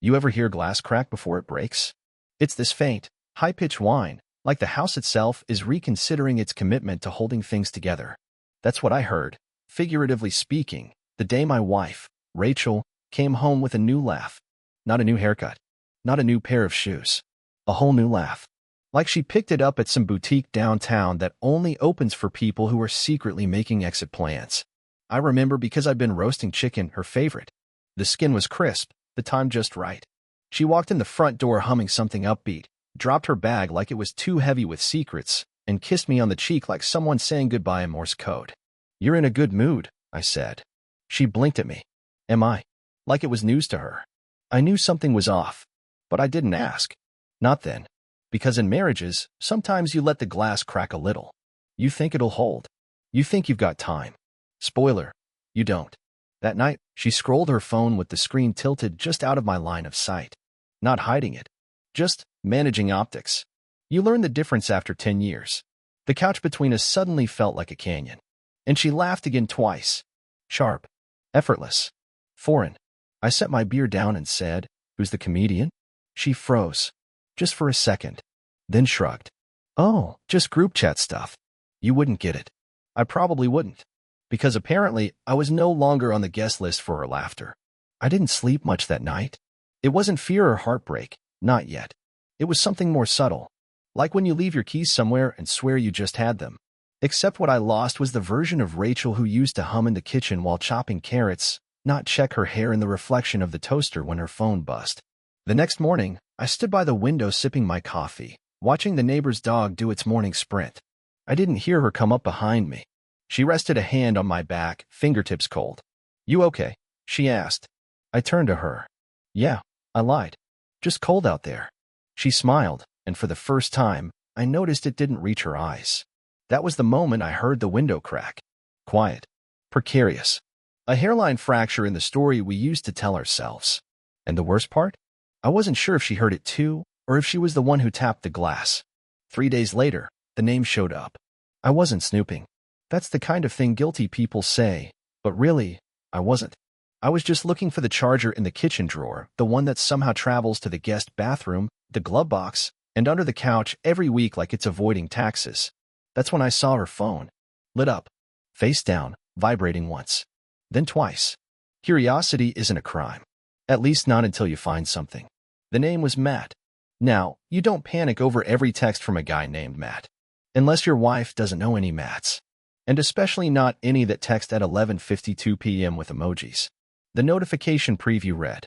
You ever hear glass crack before it breaks? It's this faint, high-pitched whine, like the house itself is reconsidering its commitment to holding things together. That's what I heard, figuratively speaking, the day my wife, Rachel, came home with a new laugh. Not a new haircut. Not a new pair of shoes. A whole new laugh. Like she picked it up at some boutique downtown that only opens for people who are secretly making exit plans. I remember because I'd been roasting chicken, her favorite. The skin was crisp, the time just right. She walked in the front door humming something upbeat, dropped her bag like it was too heavy with secrets, and kissed me on the cheek like someone saying goodbye in Morse code. "You're in a good mood," I said. She blinked at me. Am I? Like it was news to her. I knew something was off, but I didn't ask. Not then. Because in marriages, sometimes you let the glass crack a little. You think it'll hold. You think you've got time. Spoiler, you don't. That night, she scrolled her phone with the screen tilted just out of my line of sight. Not hiding it. Just managing optics. You learn the difference after 10 years. The couch between us suddenly felt like a canyon. And she laughed again twice. Sharp. Effortless. Foreign. I set my beer down and said, "Who's the comedian?" She froze. Just for a second. Then shrugged. "Oh, just group chat stuff." You wouldn't get it. I probably wouldn't. Because apparently, I was no longer on the guest list for her laughter. I didn't sleep much that night. It wasn't fear or heartbreak. Not yet. It was something more subtle. Like when you leave your keys somewhere and swear you just had them. Except what I lost was the version of Rachel who used to hum in the kitchen while chopping carrots, not check her hair in the reflection of the toaster when her phone buzzed. The next morning, I stood by the window sipping my coffee, watching the neighbor's dog do its morning sprint. I didn't hear her come up behind me. She rested a hand on my back, fingertips cold. "You okay?" she asked. I turned to her. "Yeah," I lied. "Just cold out there." She smiled, and for the first time, I noticed it didn't reach her eyes. That was the moment I heard the window crack. Quiet. Precarious. A hairline fracture in the story we used to tell ourselves. And the worst part? I wasn't sure if she heard it too, or if she was the one who tapped the glass. 3 days later, the name showed up. I wasn't snooping. That's the kind of thing guilty people say, but really, I wasn't. I was just looking for the charger in the kitchen drawer, the one that somehow travels to the guest bathroom, the glove box, and under the couch every week like it's avoiding taxes. That's when I saw her phone. Lit up. Face down, vibrating once. Then twice. Curiosity isn't a crime. At least not until you find something. The name was Matt. Now, you don't panic over every text from a guy named Matt. Unless your wife doesn't know any Matts. And especially not any that text at 11:52 p.m. with emojis. The notification preview read,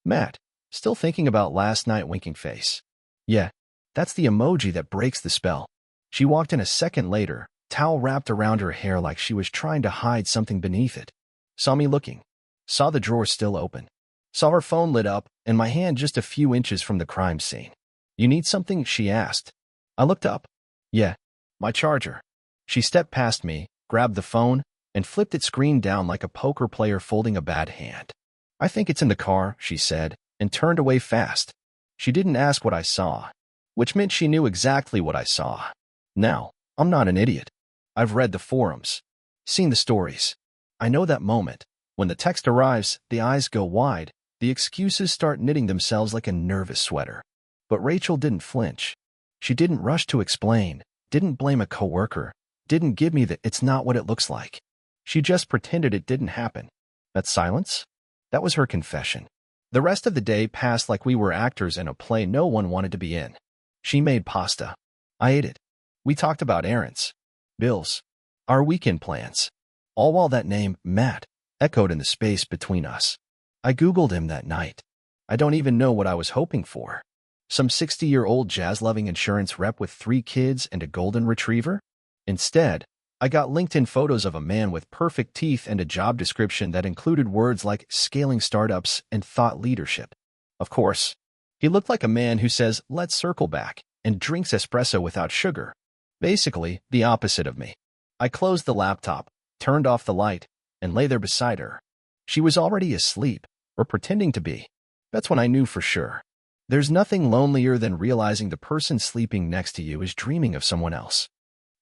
"Matt, still thinking about last night, winking face." Yeah, that's the emoji that breaks the spell. She walked in a second later, towel wrapped around her hair like she was trying to hide something beneath it. Saw me looking. Saw the drawer still open. Saw her phone lit up, and my hand just a few inches from the crime scene. "You need something?" she asked. I looked up. "Yeah, my charger." She stepped past me, grabbed the phone, and flipped its screen down like a poker player folding a bad hand. "I think it's in the car," she said, and turned away fast. She didn't ask what I saw, which meant she knew exactly what I saw. Now, I'm not an idiot. I've read the forums, seen the stories. I know that moment. When the text arrives, the eyes go wide, the excuses start knitting themselves like a nervous sweater. But Rachel didn't flinch. She didn't rush to explain, didn't blame a coworker, didn't give me the "it's not what it looks like." She just pretended it didn't happen. That silence? That was her confession. The rest of the day passed like we were actors in a play no one wanted to be in. She made pasta. I ate it. We talked about errands, bills, our weekend plans, all while that name, Matt, echoed in the space between us. I Googled him that night. I don't even know what I was hoping for. Some 60-year-old jazz-loving insurance rep with 3 kids and a golden retriever? Instead, I got LinkedIn photos of a man with perfect teeth and a job description that included words like scaling startups and thought leadership. Of course, he looked like a man who says, "Let's circle back," and drinks espresso without sugar. Basically, the opposite of me. I closed the laptop, turned off the light, and lay there beside her. She was already asleep, or pretending to be. That's when I knew for sure. There's nothing lonelier than realizing the person sleeping next to you is dreaming of someone else.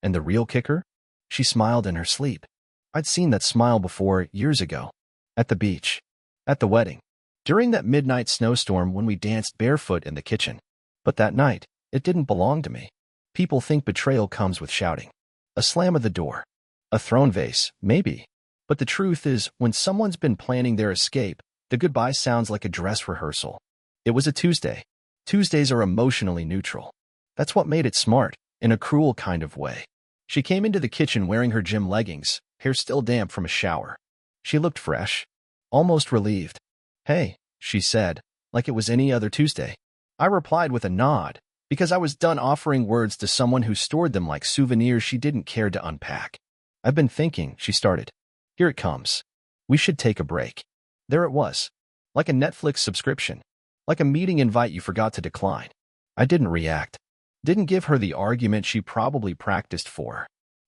And the real kicker? She smiled in her sleep. I'd seen that smile before, years ago. At the beach. At the wedding. during that midnight snowstorm when we danced barefoot in the kitchen. But that night, it didn't belong to me. People think betrayal comes with shouting. A slam of the door. A thrown vase, maybe. But the truth is, when someone's been planning their escape, the goodbye sounds like a dress rehearsal. It was a Tuesday. Tuesdays are emotionally neutral. That's what made it smart, in a cruel kind of way. She came into the kitchen wearing her gym leggings, hair still damp from a shower. She looked fresh, almost relieved. "Hey," she said, like it was any other Tuesday. I replied with a nod, because I was done offering words to someone who stored them like souvenirs she didn't care to unpack. "I've been thinking," she started. "Here it comes. We should take a break." There it was. Like a Netflix subscription. Like a meeting invite you forgot to decline. I didn't react. Didn't give her the argument she probably practiced for.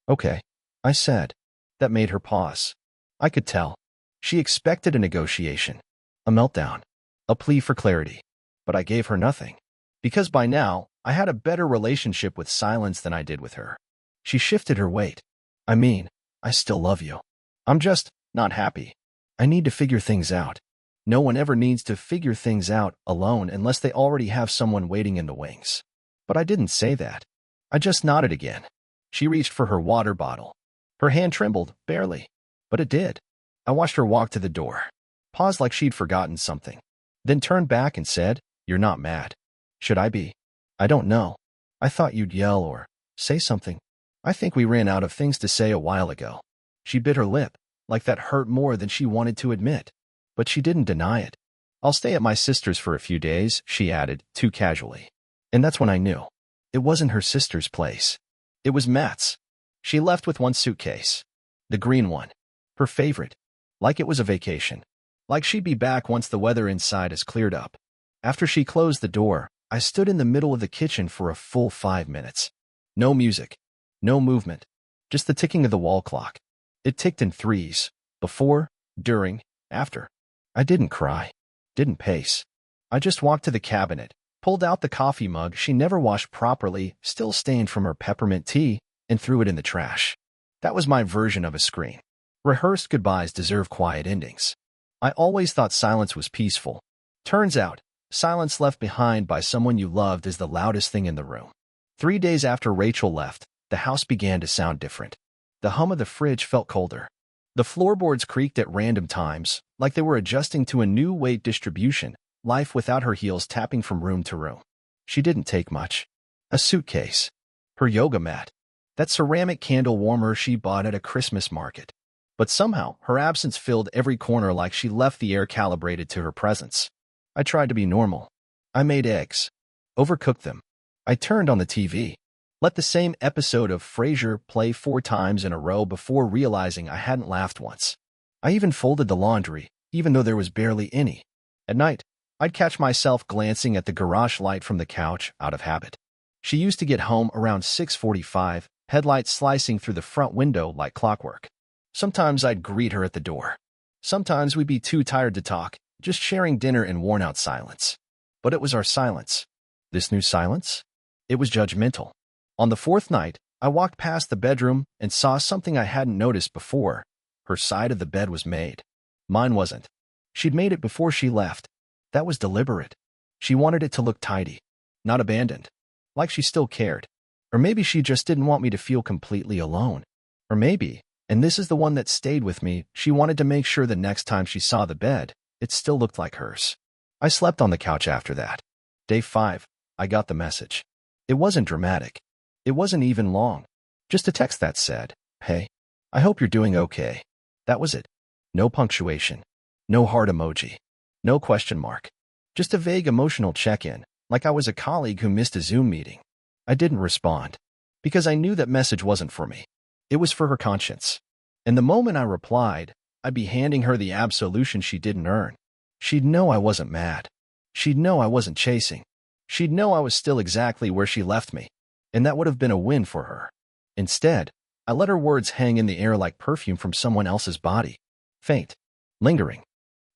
"Okay," I said. That made her pause. I could tell. She expected a negotiation. A meltdown. A plea for clarity. But I gave her nothing. Because by now, I had a better relationship with silence than I did with her. She shifted her weight. "I mean, I still love you. I'm just not happy. I need to figure things out." No one ever needs to figure things out alone unless they already have someone waiting in the wings. But I didn't say that. I just nodded again. She reached for her water bottle. Her hand trembled, barely. But it did. I watched her walk to the door. Paused like she'd forgotten something. Then turned back and said, "You're not mad." "Should I be?" "I don't know. I thought you'd yell or say something. I think we ran out of things to say a while ago." She bit her lip, like that hurt more than she wanted to admit. But she didn't deny it. "I'll stay at my sister's for a few days," she added, too casually. And that's when I knew. It wasn't her sister's place. It was Matt's. She left with one suitcase. The green one. Her favorite. Like it was a vacation. Like she'd be back once the weather inside has cleared up. After she closed the door, I stood in the middle of the kitchen for a full 5 minutes. No music. No movement. Just the ticking of the wall clock. It ticked in threes. Before, during, after. I didn't cry. Didn't pace. I just walked to the cabinet, pulled out the coffee mug she never washed properly, still stained from her peppermint tea, and threw it in the trash. That was my version of a scream. Rehearsed goodbyes deserve quiet endings. I always thought silence was peaceful. Turns out, silence left behind by someone you loved is the loudest thing in the room. 3 days after Rachel left, the house began to sound different. The hum of the fridge felt colder. The floorboards creaked at random times, like they were adjusting to a new weight distribution, life without her heels tapping from room to room. She didn't take much. A suitcase. Her yoga mat. That ceramic candle warmer she bought at a Christmas market. But somehow, her absence filled every corner like she left the air calibrated to her presence. I tried to be normal. I made eggs. Overcooked them. I turned on the TV. Let the same episode of Frasier play 4 times in a row before realizing I hadn't laughed once. I even folded the laundry, even though there was barely any. At night, I'd catch myself glancing at the garage light from the couch out of habit. She used to get home around 6:45, headlights slicing through the front window like clockwork. Sometimes I'd greet her at the door. Sometimes we'd be too tired to talk, just sharing dinner in worn-out silence. But it was our silence. This new silence? It was judgmental. On the 4th night, I walked past the bedroom and saw something I hadn't noticed before. Her side of the bed was made. Mine wasn't. She'd made it before she left. That was deliberate. She wanted it to look tidy, not abandoned. Like she still cared. Or maybe she just didn't want me to feel completely alone. Or maybe, and this is the one that stayed with me, she wanted to make sure the next time she saw the bed, it still looked like hers. I slept on the couch after that. Day 5, I got the message. It wasn't dramatic. It wasn't even long. Just a text that said, "Hey, I hope you're doing okay." That was it. No punctuation. No heart emoji. No question mark. Just a vague emotional check-in, like I was a colleague who missed a Zoom meeting. I didn't respond, because I knew that message wasn't for me. It was for her conscience. And the moment I replied, I'd be handing her the absolution she didn't earn. She'd know I wasn't mad. She'd know I wasn't chasing. She'd know I was still exactly where she left me. And that would have been a win for her. Instead, I let her words hang in the air like perfume from someone else's body. Faint. Lingering.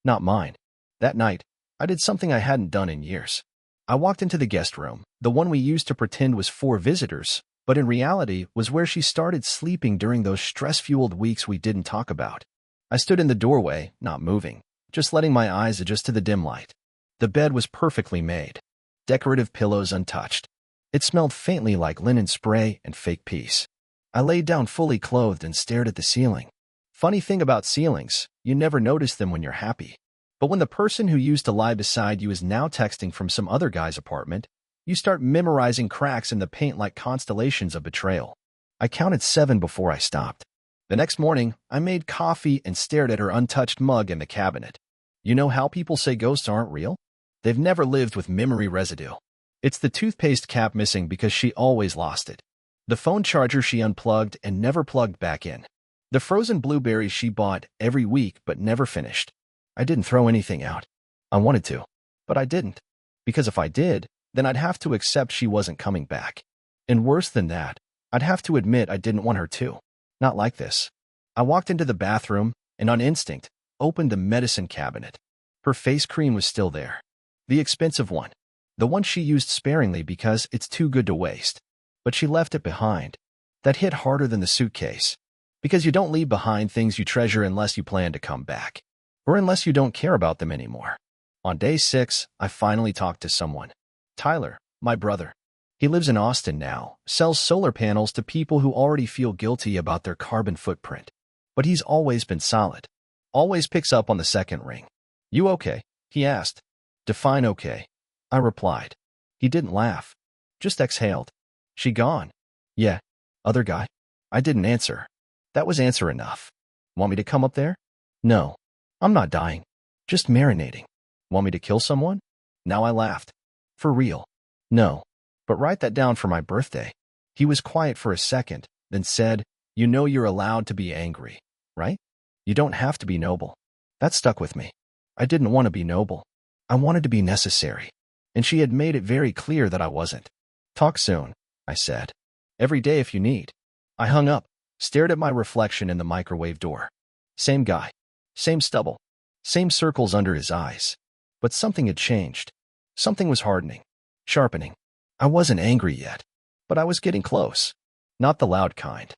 Not mine. That night, I did something I hadn't done in years. I walked into the guest room, the one we used to pretend was for visitors, but in reality was where she started sleeping during those stress-fueled weeks we didn't talk about. I stood in the doorway, not moving, just letting my eyes adjust to the dim light. The bed was perfectly made, decorative pillows untouched. It smelled faintly like linen spray and fake peace. I laid down fully clothed and stared at the ceiling. Funny thing about ceilings, you never notice them when you're happy. But when the person who used to lie beside you is now texting from some other guy's apartment, you start memorizing cracks in the paint like constellations of betrayal. I counted 7 before I stopped. The next morning, I made coffee and stared at her untouched mug in the cabinet. You know how people say ghosts aren't real? They've never lived with memory residue. It's the toothpaste cap missing because she always lost it. The phone charger she unplugged and never plugged back in. The frozen blueberries she bought every week but never finished. I didn't throw anything out. I wanted to, but I didn't. Because if I did, then I'd have to accept she wasn't coming back. And worse than that, I'd have to admit I didn't want her to. Not like this. I walked into the bathroom and on instinct, opened the medicine cabinet. Her face cream was still there. The expensive one. The one she used sparingly because it's too good to waste. But she left it behind. That hit harder than the suitcase. Because you don't leave behind things you treasure unless you plan to come back. Or unless you don't care about them anymore. On day 6, I finally talked to someone. Tyler, my brother. He lives in Austin now, sells solar panels to people who already feel guilty about their carbon footprint. But he's always been solid. Always picks up on the second ring. You okay? He asked. Define okay. I replied. He didn't laugh. Just exhaled. She gone? Yeah. Other guy? I didn't answer. That was answer enough. Want me to come up there? No. I'm not dying. Just marinating. Want me to kill someone? Now I laughed. For real? No. But write that down for my birthday. He was quiet for a second, then said, You know you're allowed to be angry, right? You don't have to be noble. That stuck with me. I didn't want to be noble. I wanted to be necessary. And she had made it very clear that I wasn't. Talk soon, I said. Every day if you need. I hung up, stared at my reflection in the microwave door. Same guy. Same stubble. Same circles under his eyes. But something had changed. Something was hardening. Sharpening. I wasn't angry yet. But I was getting close. Not the loud kind.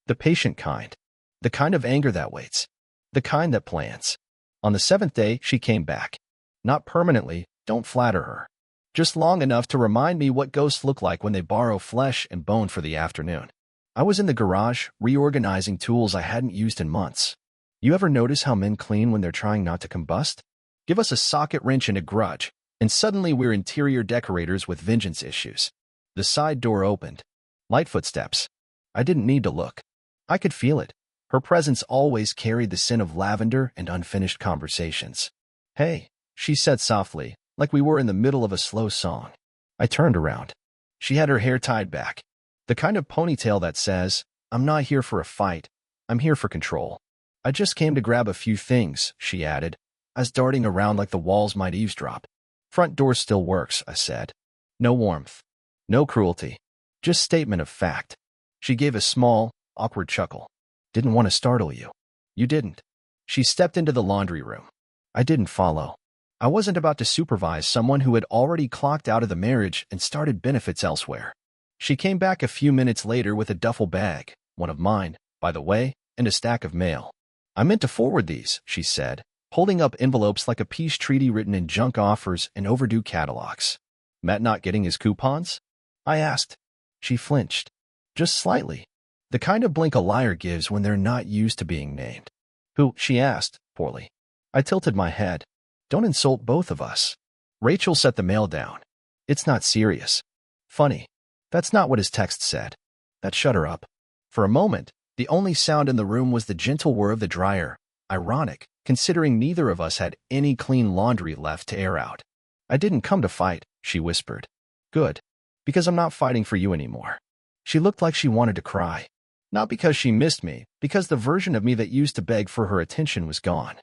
The patient kind. The kind of anger that waits. The kind that plans. On the 7th day, she came back. Not permanently, don't flatter her. Just long enough to remind me what ghosts look like when they borrow flesh and bone for the afternoon. I was in the garage, reorganizing tools I hadn't used in months. You ever notice how men clean when they're trying not to combust? Give us a socket wrench and a grudge, and suddenly we're interior decorators with vengeance issues. The side door opened. Light footsteps. I didn't need to look. I could feel it. Her presence always carried the scent of lavender and unfinished conversations. Hey, she said softly, like we were in the middle of a slow song. I turned around. She had her hair tied back. The kind of ponytail that says, I'm not here for a fight. I'm here for control. I just came to grab a few things, she added, as darting around like the walls might eavesdrop. Front door still works, I said. No warmth. No cruelty. Just statement of fact. She gave a small, awkward chuckle. Didn't want to startle you. You didn't. She stepped into the laundry room. I didn't follow. I wasn't about to supervise someone who had already clocked out of the marriage and started benefits elsewhere. She came back a few minutes later with a duffel bag, one of mine, by the way, and a stack of mail. I meant to forward these, she said, holding up envelopes like a peace treaty written in junk offers and overdue catalogs. Matt not getting his coupons? I asked. She flinched. Just slightly. The kind of blink a liar gives when they're not used to being named. Who? She asked, poorly. I tilted my head. Don't insult both of us. Rachel set the mail down. It's not serious. Funny. That's not what his text said. That shut her up. For a moment, the only sound in the room was the gentle whir of the dryer. Ironic, considering neither of us had any clean laundry left to air out. I didn't come to fight, she whispered. Good. Because I'm not fighting for you anymore. She looked like she wanted to cry. Not because she missed me, because the version of me that used to beg for her attention was gone.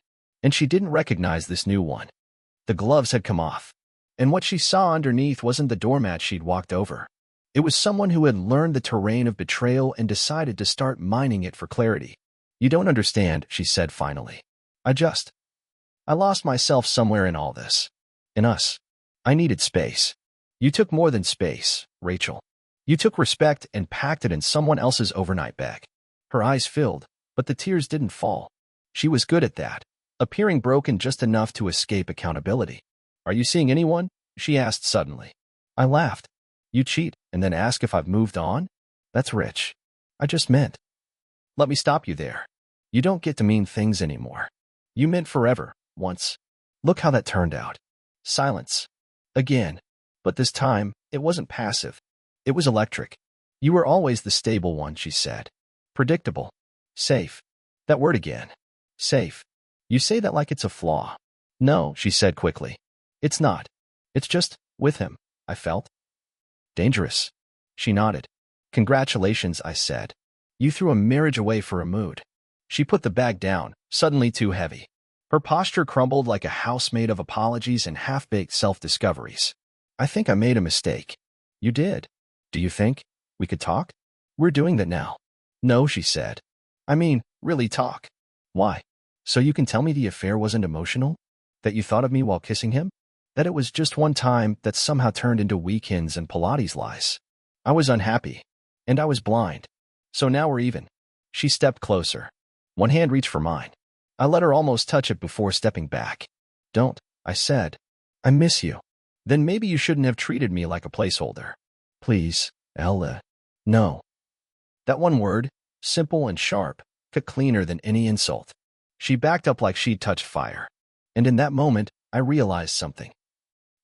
And she didn't recognize this new one. The gloves had come off. And what she saw underneath wasn't the doormat she'd walked over. It was someone who had learned the terrain of betrayal and decided to start mining it for clarity. You don't understand, she said finally. I lost myself somewhere in all this. In us. I needed space. You took more than space, Rachel. You took respect and packed it in someone else's overnight bag. Her eyes filled, but the tears didn't fall. She was good at that. appearing broken just enough to escape accountability. Are you seeing anyone? She asked suddenly. I laughed. You cheat and then ask if I've moved on? That's rich. I just meant. Let me stop you there. You don't get to mean things anymore. You meant forever, once. Look how that turned out. Silence. Again. But this time, it wasn't passive. It was electric. You were always the stable one, she said. Predictable. Safe. That word again. Safe. You say that like it's a flaw. No, she said quickly. It's not. It's just, with him, I felt. Dangerous. She nodded. Congratulations, I said. You threw a marriage away for a mood. She put the bag down, suddenly too heavy. Her posture crumbled like a house made of apologies and half-baked self-discoveries. I think I made a mistake. You did. Do you think we could talk? We're doing that now. No, she said. I mean, really talk. Why? So you can tell me the affair wasn't emotional? That you thought of me while kissing him? That it was just one time that somehow turned into weekends and Pilates lies? I was unhappy. And I was blind. So now we're even. She stepped closer. One hand reached for mine. I let her almost touch it before stepping back. Don't, I said. I miss you. Then maybe you shouldn't have treated me like a placeholder. Please, Ella. No. That one word, simple and sharp, cut cleaner than any insult. She backed up like she'd touched fire. And in that moment, I realized something.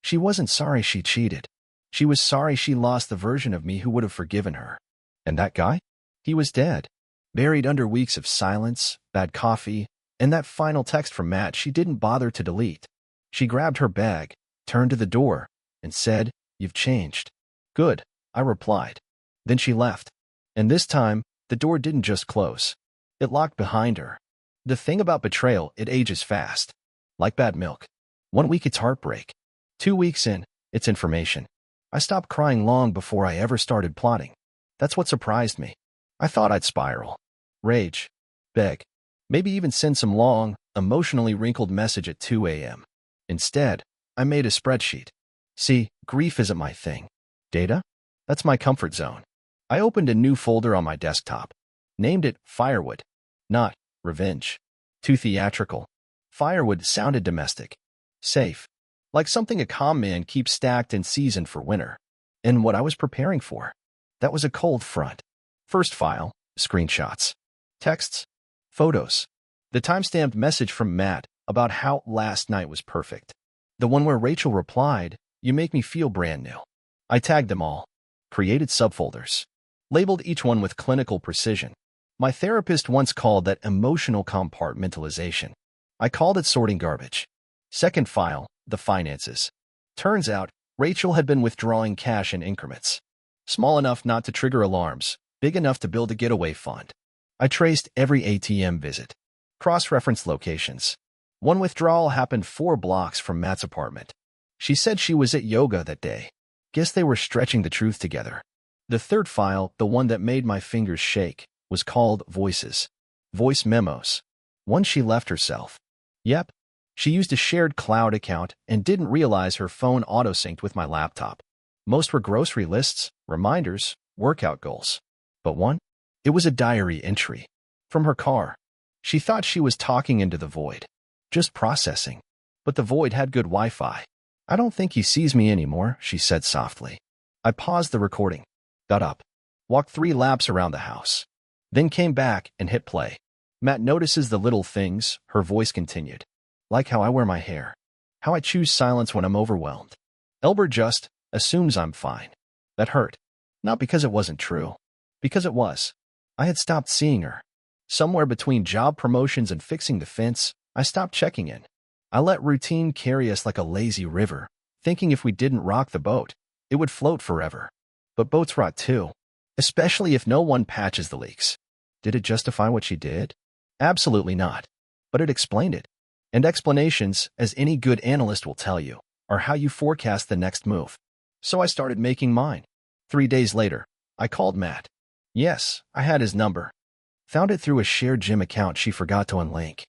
She wasn't sorry she cheated. She was sorry she lost the version of me who would have forgiven her. And that guy? He was dead. Buried under weeks of silence, bad coffee, and that final text from Matt she didn't bother to delete. She grabbed her bag, turned to the door, and said, You've changed. Good, I replied. Then she left. And this time, the door didn't just close. It locked behind her. The thing about betrayal, it ages fast. Like bad milk. 1 week it's heartbreak. 2 weeks in, it's information. I stopped crying long before I ever started plotting. That's what surprised me. I thought I'd spiral. Rage. Beg. Maybe even send some long, emotionally wrinkled message at 2 a.m. Instead, I made a spreadsheet. See, grief isn't my thing. Data? That's my comfort zone. I opened a new folder on my desktop. Named it Firewood. Not Revenge. Too theatrical. Firewood sounded domestic. Safe. Like something a calm man keeps stacked and seasoned for winter. And what I was preparing for. That was a cold front. First file, screenshots. Texts. Photos. The timestamped message from Matt about how last night was perfect. The one where Rachel replied, You make me feel brand new. I tagged them all. Created subfolders. Labeled each one with clinical precision. My therapist once called that emotional compartmentalization. I called it sorting garbage. Second file, the finances. Turns out, Rachel had been withdrawing cash in increments. Small enough not to trigger alarms, big enough to build a getaway fund. I traced every ATM visit. Cross-referenced locations. One withdrawal happened 4 blocks from Matt's apartment. She said she was at yoga that day. Guess they were stretching the truth together. The third file, the one that made my fingers shake, was called Voices. Voice memos. One she left herself. Yep. She used a shared cloud account and didn't realize her phone auto-synced with my laptop. Most were grocery lists, reminders, workout goals. But one? It was a diary entry. From her car. She thought she was talking into the void. Just processing. But the void had good Wi-Fi. I don't think he sees me anymore, she said softly. I paused the recording. Got up. Walked 3 laps around the house. Then came back and hit play. Matt notices the little things, her voice continued. Like how I wear my hair. How I choose silence when I'm overwhelmed. Elbert just assumes I'm fine. That hurt. Not because it wasn't true. Because it was. I had stopped seeing her. Somewhere between job promotions and fixing the fence, I stopped checking in. I let routine carry us like a lazy river, thinking if we didn't rock the boat, it would float forever. But boats rot too. Especially if no one patches the leaks. Did it justify what she did? Absolutely not. But it explained it. And explanations, as any good analyst will tell you, are how you forecast the next move. So I started making mine. 3 days later, I called Matt. Yes, I had his number. Found it through a shared gym account she forgot to unlink.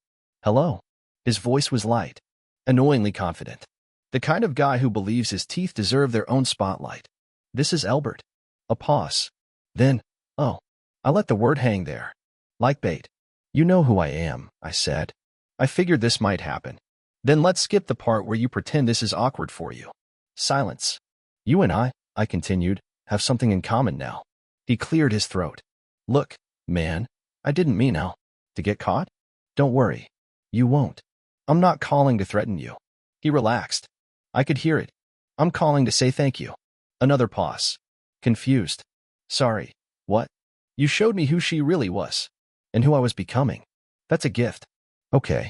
Hello. His voice was light. Annoyingly confident. The kind of guy who believes his teeth deserve their own spotlight. This is Elbert. A pause. Then, oh. I let the word hang there. Like bait. You know who I am, I said. I figured this might happen. Then let's skip the part where you pretend this is awkward for you. Silence. You and I continued, have something in common now. He cleared his throat. Look, man, I didn't mean to get caught. Don't worry. You won't. I'm not calling to threaten you. He relaxed. I could hear it. I'm calling to say thank you. Another pause. Confused. Sorry. What? You showed me who she really was. And who I was becoming. That's a gift. Okay.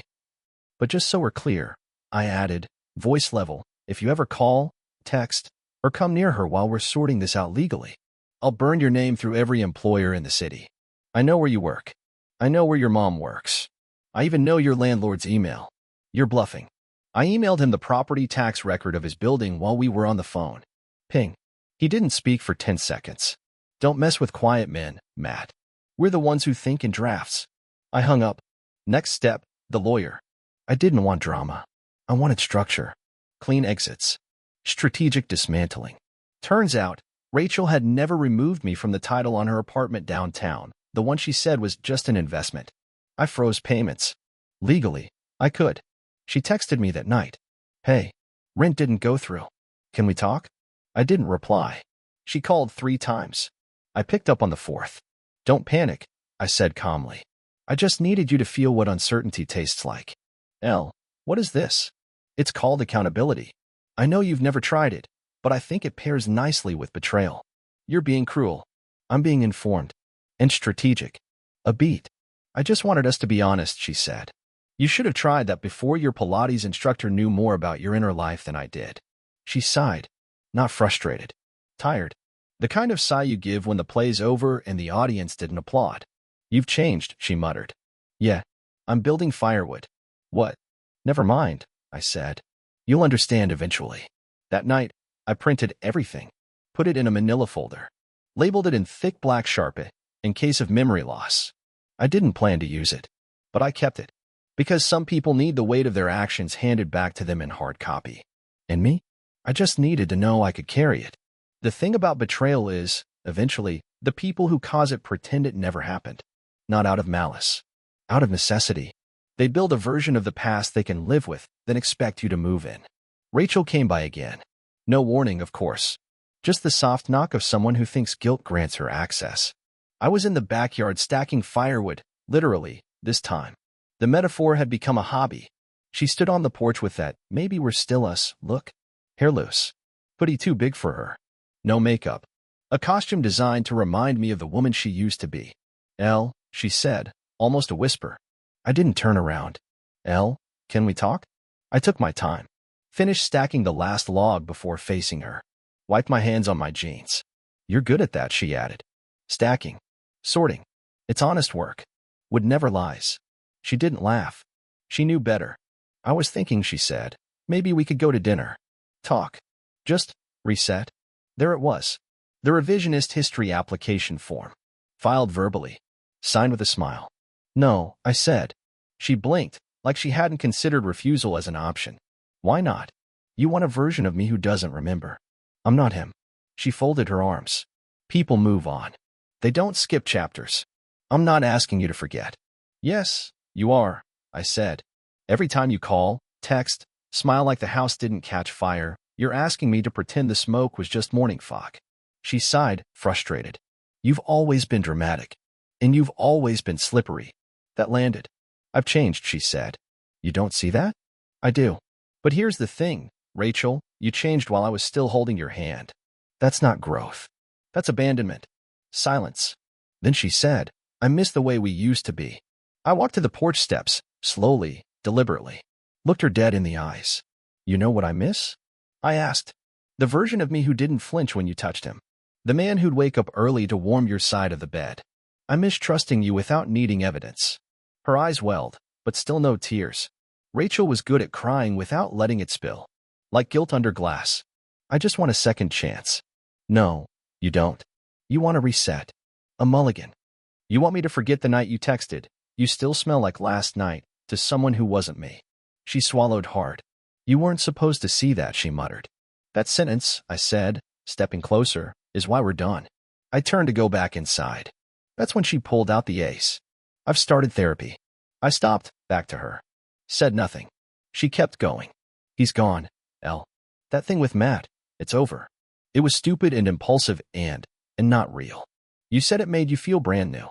But just so we're clear, I added, voice level, if you ever call, text, or come near her while we're sorting this out legally, I'll burn your name through every employer in the city. I know where you work. I know where your mom works. I even know your landlord's email. You're bluffing. I emailed him the property tax record of his building while we were on the phone. Ping. He didn't speak for 10 seconds. Don't mess with quiet men, Matt. We're the ones who think in drafts. I hung up. Next step, the lawyer. I didn't want drama. I wanted structure. Clean exits. Strategic dismantling. Turns out, Rachel had never removed me from the title on her apartment downtown, the one she said was just an investment. I froze payments. Legally, I could. She texted me that night. Hey, rent didn't go through. Can we talk? I didn't reply. She called 3 times. I picked up on the 4th. Don't panic, I said calmly. I just needed you to feel what uncertainty tastes like. What is this? It's called accountability. I know you've never tried it, but I think it pairs nicely with betrayal. You're being cruel. I'm being informed. And strategic. A beat. I just wanted us to be honest, she said. You should have tried that before your Pilates instructor knew more about your inner life than I did. She sighed. Not frustrated. Tired. The kind of sigh you give when the play's over and the audience didn't applaud. You've changed, she muttered. Yeah. I'm building firewood. What? Never mind, I said. You'll understand eventually. That night, I printed everything, put it in a manila folder, labeled it in thick black Sharpie, in case of memory loss. I didn't plan to use it, but I kept it, because some people need the weight of their actions handed back to them in hard copy. And me? I just needed to know I could carry it. The thing about betrayal is, eventually, the people who cause it pretend it never happened. Not out of malice. Out of necessity. They build a version of the past they can live with, then expect you to move in. Rachel came by again. No warning, of course. Just the soft knock of someone who thinks guilt grants her access. I was in the backyard stacking firewood, literally, this time. The metaphor had become a hobby. She stood on the porch with that, maybe we're still us, look. Hair loose. Hoodie too big for her. No makeup. A costume designed to remind me of the woman she used to be. She said, almost a whisper. I didn't turn around. Can we talk? I took my time. Finished stacking the last log before facing her. Wiped my hands on my jeans. You're good at that, she added. Stacking. Sorting. It's honest work. Wood never lies. She didn't laugh. She knew better. I was thinking, she said, maybe we could go to dinner. Talk. Just reset. There it was. The revisionist history application form. Filed verbally. Signed with a smile. No, I said. She blinked, like she hadn't considered refusal as an option. Why not? You want a version of me who doesn't remember. I'm not him. She folded her arms. People move on. They don't skip chapters. I'm not asking you to forget. Yes, you are, I said. Every time you call, text, smile like the house didn't catch fire, you're asking me to pretend the smoke was just morning fog. She sighed, frustrated. You've always been dramatic. And you've always been slippery. That landed. I've changed, she said. You don't see that? I do. But here's the thing, Rachel, you changed while I was still holding your hand. That's not growth. That's abandonment. Silence. Then she said, I miss the way we used to be. I walked to the porch steps, slowly, deliberately. Looked her dead in the eyes. You know what I miss? I asked. The version of me who didn't flinch when you touched him. The man who'd wake up early to warm your side of the bed. I miss trusting you without needing evidence. Her eyes welled, but still no tears. Rachel was good at crying without letting it spill. Like guilt under glass. I just want a second chance. No, you don't. You want a reset. A mulligan. You want me to forget the night you texted, you still smell like last night, to someone who wasn't me. She swallowed hard. You weren't supposed to see that, she muttered. That sentence, I said, stepping closer, is why we're done. I turned to go back inside. That's when she pulled out the ace. I've started therapy. I stopped, back to her. Said nothing. She kept going. He's gone, Elle. That thing with Matt, it's over. It was stupid and impulsive and not real. You said it made you feel brand new.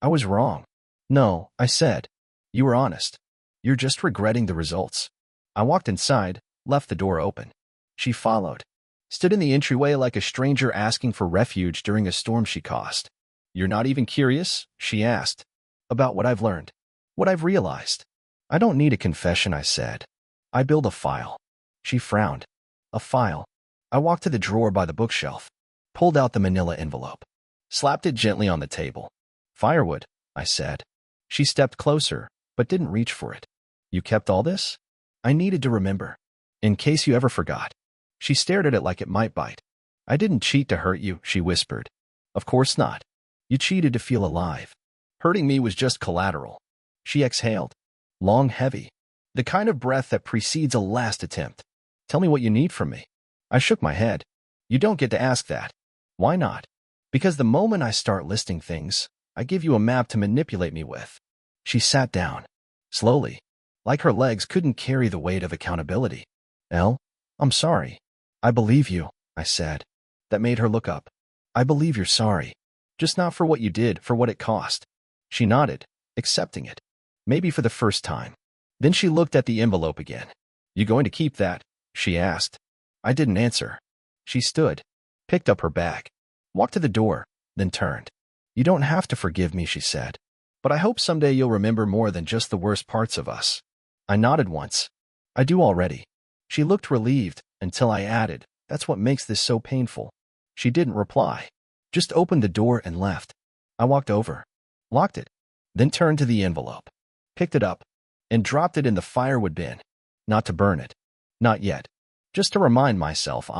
I was wrong. No, I said. You were honest. You're just regretting the results. I walked inside, left the door open. She followed. Stood in the entryway like a stranger asking for refuge during a storm she caused. You're not even curious? She asked. About what I've learned. What I've realized. I don't need a confession, I said. I build a file. She frowned. A file. I walked to the drawer by the bookshelf. Pulled out the manila envelope. Slapped it gently on the table. Firewood, I said. She stepped closer, but didn't reach for it. You kept all this? I needed to remember. In case you ever forgot. She stared at it like it might bite. I didn't cheat to hurt you, she whispered. Of course not. You cheated to feel alive. Hurting me was just collateral. She exhaled. Long, heavy. The kind of breath that precedes a last attempt. Tell me what you need from me. I shook my head. You don't get to ask that. Why not? Because the moment I start listing things, I give you a map to manipulate me with. She sat down. Slowly. Like her legs couldn't carry the weight of accountability. Elle, I'm sorry. I believe you, I said. That made her look up. I believe you're sorry. Just not for what you did, for what it cost. She nodded, accepting it. Maybe for the first time. Then she looked at the envelope again. You going to keep that? She asked. I didn't answer. She stood, picked up her bag, walked to the door, then turned. You don't have to forgive me, she said. But I hope someday you'll remember more than just the worst parts of us. I nodded once. I do already. She looked relieved until I added, that's what makes this so painful. She didn't reply. Just opened the door and left. I walked over, locked it, then turned to the envelope, picked it up, and dropped it in the firewood bin. Not to burn it. Not yet. Just to remind myself,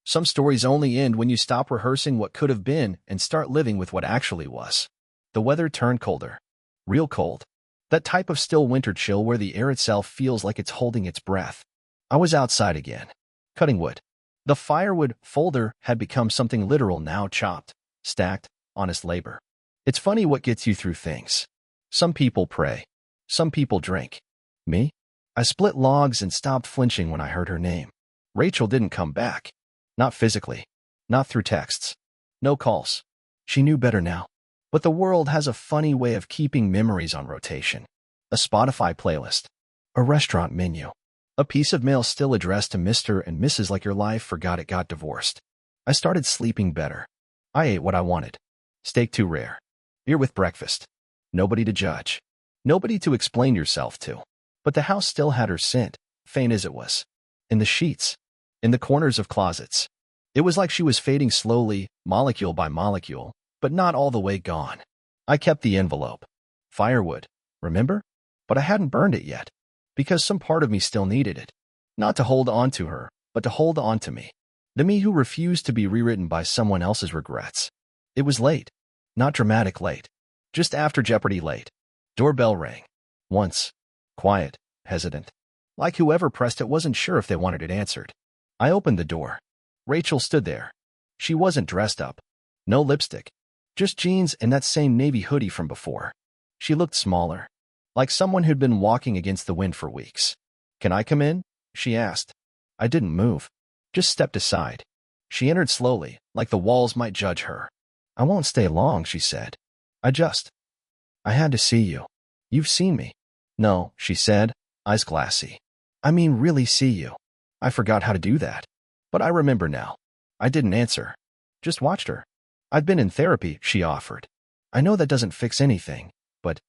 some stories only end when you stop rehearsing what could have been and start living with what actually was. The weather turned colder. Real cold. That type of still winter chill where the air itself feels like it's holding its breath. I was outside again, cutting wood. The firewood folder had become something literal now, chopped, stacked, honest labor. It's funny what gets you through things. Some people pray. Some people drink. Me? I split logs and stopped flinching when I heard her name. Rachel didn't come back. Not physically. Not through texts. No calls. She knew better now. But the world has a funny way of keeping memories on rotation. A Spotify playlist. A restaurant menu. A piece of mail still addressed to Mr. and Mrs. Like Your Life Forgot It Got Divorced. I started sleeping better. I ate what I wanted. Steak too rare. Beer with breakfast. Nobody to judge. Nobody to explain yourself to. But the house still had her scent, faint as it was. In the sheets. In the corners of closets. It was like she was fading slowly, molecule by molecule, but not all the way gone. I kept the envelope. Firewood, remember? But I hadn't burned it yet. Because some part of me still needed it. Not to hold on to her, but to hold on to me. The me who refused to be rewritten by someone else's regrets. It was late. Not dramatic late. Just after Jeopardy late. Doorbell rang. Once. Quiet, hesitant. Like whoever pressed it wasn't sure if they wanted it answered. I opened the door. Rachel stood there. She wasn't dressed up. No lipstick. Just jeans and that same navy hoodie from before. She looked smaller. Like someone who'd been walking against the wind for weeks. Can I come in? She asked. I didn't move. Just stepped aside. She entered slowly, like the walls might judge her. I won't stay long, she said. I had to see you. You've seen me. No, she said, eyes glassy. I mean really see you. I forgot how to do that. But I remember now. I didn't answer. Just watched her. I've been in therapy, she offered. I know that doesn't fix anything, but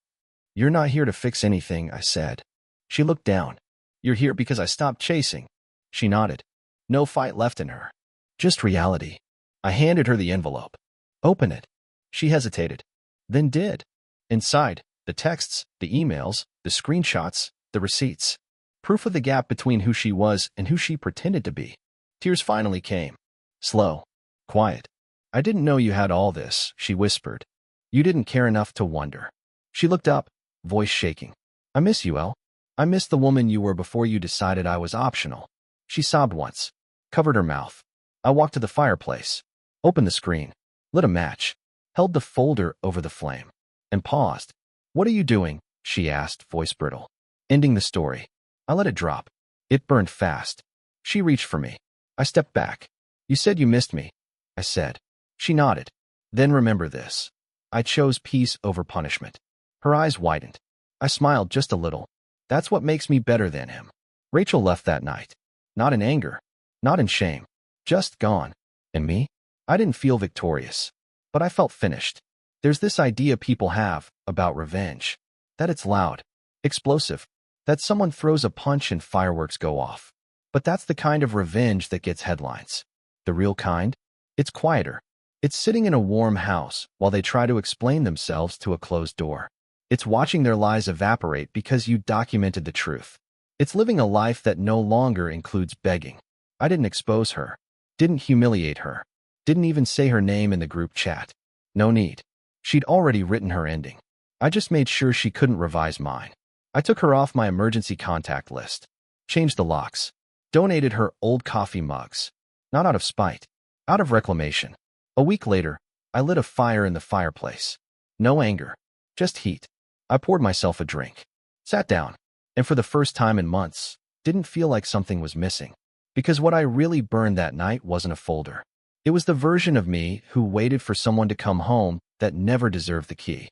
you're not here to fix anything, I said. She looked down. You're here because I stopped chasing. She nodded. No fight left in her. Just reality. I handed her the envelope. Open it. She hesitated. Then did. Inside, the texts, the emails, the screenshots, the receipts. Proof of the gap between who she was and who she pretended to be. Tears finally came. Slow. Quiet. I didn't know you had all this, she whispered. You didn't care enough to wonder. She looked up, voice shaking. I miss you, Elle. I miss the woman you were before you decided I was optional. She sobbed once, covered her mouth. I walked to the fireplace, opened the screen, lit a match, held the folder over the flame, and paused. What are you doing? She asked, voice brittle. Ending the story. I let it drop. It burned fast. She reached for me. I stepped back. You said you missed me, I said. She nodded. Then remember this. I chose peace over punishment. Her eyes widened. I smiled just a little. That's what makes me better than him. Rachel left that night. Not in anger. Not in shame. Just gone. And me? I didn't feel victorious. But I felt finished. There's this idea people have about revenge. That it's loud. Explosive. That someone throws a punch and fireworks go off. But that's the kind of revenge that gets headlines. The real kind? It's quieter. It's sitting in a warm house while they try to explain themselves to a closed door. It's watching their lies evaporate because you documented the truth. It's living a life that no longer includes begging. I didn't expose her. Didn't humiliate her. Didn't even say her name in the group chat. No need. She'd already written her ending. I just made sure she couldn't revise mine. I took her off my emergency contact list. Changed the locks. Donated her old coffee mugs. Not out of spite. Out of reclamation. A week later, I lit a fire in the fireplace. No anger. Just heat. I poured myself a drink. Sat down. And for the first time in months, didn't feel like something was missing. Because what I really burned that night wasn't a folder. It was the version of me who waited for someone to come home that never deserved the key.